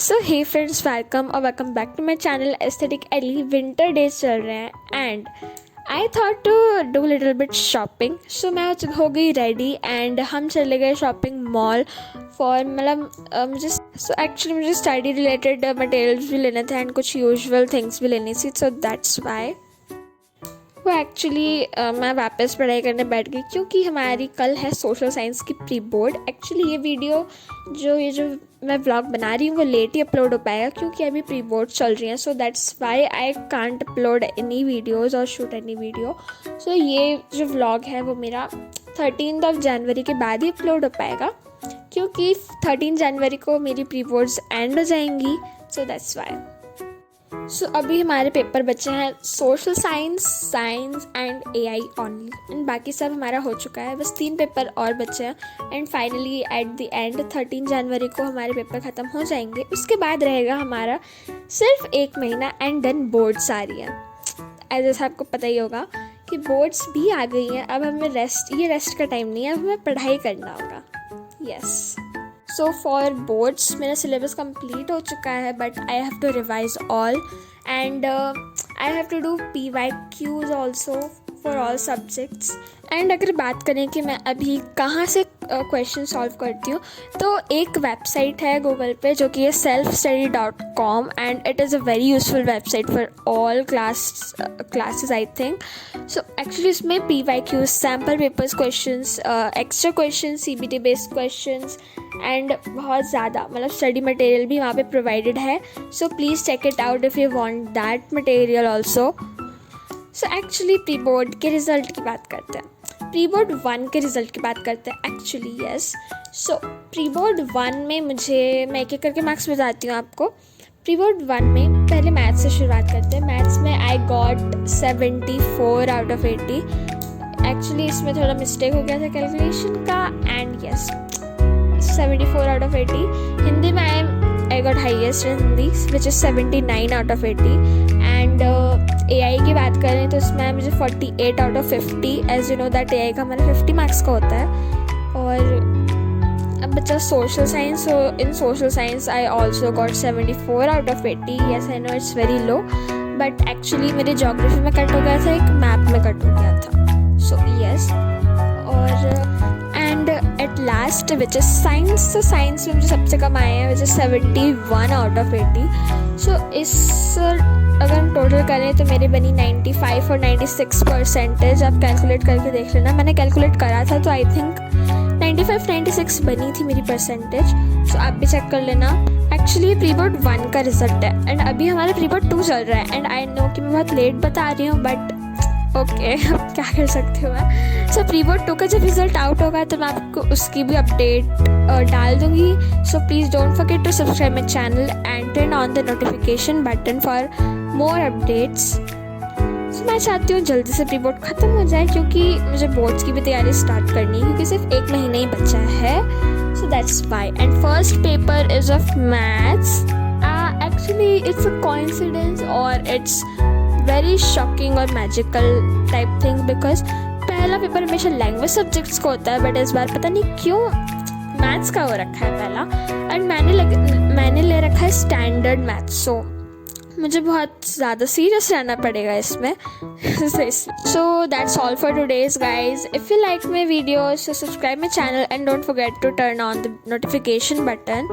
So hey friends, welcome back to my channel aesthetic Ellie. Winter days चल रहे हैं and I thought to do little bit shopping. So मैं हो गई ready and हम चले गए शॉपिंग मॉल फॉर मुझे स्टडी रिलेटेड मटेरियल्स भी लेने थे एंड कुछ यूजुअल थिंग्स भी लेनी थी। सो दैट्स वाई वो एक्चुअली मैं वापस पढ़ाई करने बैठ गई क्योंकि हमारी कल है सोशल साइंस की प्री बोर्ड। एक्चुअली ये वीडियो जो मैं व्लॉग बना रही हूँ वो लेट ही अपलोड हो पाएगा क्योंकि अभी प्री बोर्ड चल रही हैं। So that's why I can't upload any videos और शूट एनी वीडियो। सो ये जो व्लॉग है वो मेरा 13 जनवरी के बाद ही अपलोड हो पाएगा क्योंकि 13 जनवरी को मेरी प्री बोर्ड्स एंड हो जाएंगी। So that's why. सो अभी हमारे पेपर बचे हैं social science and AI only and बाकी सब हमारा हो चुका है। बस 3 पेपर और बचे हैं and finally at the end 13 जनवरी को हमारे पेपर ख़त्म हो जाएंगे। उसके बाद रहेगा हमारा सिर्फ 1 महीना एंड देन बोर्ड्स आ रही हैं। जैसा आपको पता ही होगा कि बोर्ड्स भी आ गई हैं। अब हमें रेस्ट का टाइम नहीं है, अब हमें पढ़ाई करना होगा। यस। सो फॉर बोर्ड्स मेरा सिलेबस कंप्लीट हो चुका है but I have to revise all and I have to do PYQs also for all subjects. And अगर बात करें कि मैं अभी कहाँ से क्वेश्चन सॉल्व करती हूँ तो एक वेबसाइट है गूगल पे जो कि है selfstudy.com and it is a very useful website for all classes I think. So actually इसमें PYQs, sample papers questions, extra question, CBT based questions and बहुत ज़्यादा स्टडी मटेरियल भी वहाँ पे प्रोवाइडेड है। So please check it out if you want that material also. So actually pre board के result की बात करते हैं, प्री बोर्ड 1 के रिज़ल्ट की बात करते हैं एक्चुअली। यस। सो प्री बोर्ड 1 में मैं एक करके मार्क्स बताती हूँ आपको। प्री बोर्ड 1 में पहले मैथ्स से शुरुआत करते हैं। मैथ्स में I got 74 out of 80। Actually इसमें थोड़ा मिस्टेक हो गया था कैलकुलेशन का and yes 74 out of 80। Hindi में I got highest in Hindi which is 79 out of 80 and AI की बात करें तो इसमें मुझे 48 out of 50। As you know that AI का हमारा 50 मार्क्स का होता है। और अब बच्चा social science, so in social science I also got 74 out of 80। Yes I know it's very low but actually मेरे जोग्राफी में कट हो गया था, एक मैप में कट हो गया था। So yes. और and at last which is science. तो साइंस में मुझे सबसे कम आए हैं which is 71 out of 80। So इस अगर हम टोटल करें तो मेरी बनी 95 और 96%। आप कैलकुलेट करके देख लेना, मैंने कैलकुलेट करा था तो आई थिंक 95-96 बनी थी मेरी परसेंटेज। सो आप भी चेक कर लेना। एक्चुअली प्री बोर्ड 1 का रिजल्ट है एंड अभी हमारा प्री बोर्ड 2 चल रहा है एंड आई नो कि मैं बहुत लेट बता रही हूँ बट ओके क्या कर सकती हूँ मैं। सो प्री बोर्ड 2 का जब रिजल्ट आउट होगा तो मैं आपको उसकी भी अपडेट डाल दूँगी। So please don't forget to subscribe my channel and turn on the notification button for more updates. So मैं चाहती हूँ जल्दी से प्री बोर्ड ख़त्म हो जाए क्योंकि मुझे बोर्ड्स की भी तैयारी स्टार्ट करनी है क्योंकि सिर्फ 1 महीना ही बचा है। So that's why and first paper is of maths. Actually it's a coincidence और इट्स वेरी शॉकिंग और मैजिकल टाइप थिंग बिकॉज पहला पेपर हमेशा लैंग्वेज सब्जेक्ट्स का होता है बट इस बार पता नहीं क्यों मैथ्स का हो रखा है पहला एंड मैंने ले रखा है स्टैंडर्ड मैथ्स। सो मुझे बहुत ज़्यादा सीरियस रहना पड़ेगा इसमें। So that's all for today's guys. If you like my videos so subscribe my channel and don't forget to turn on the notification button.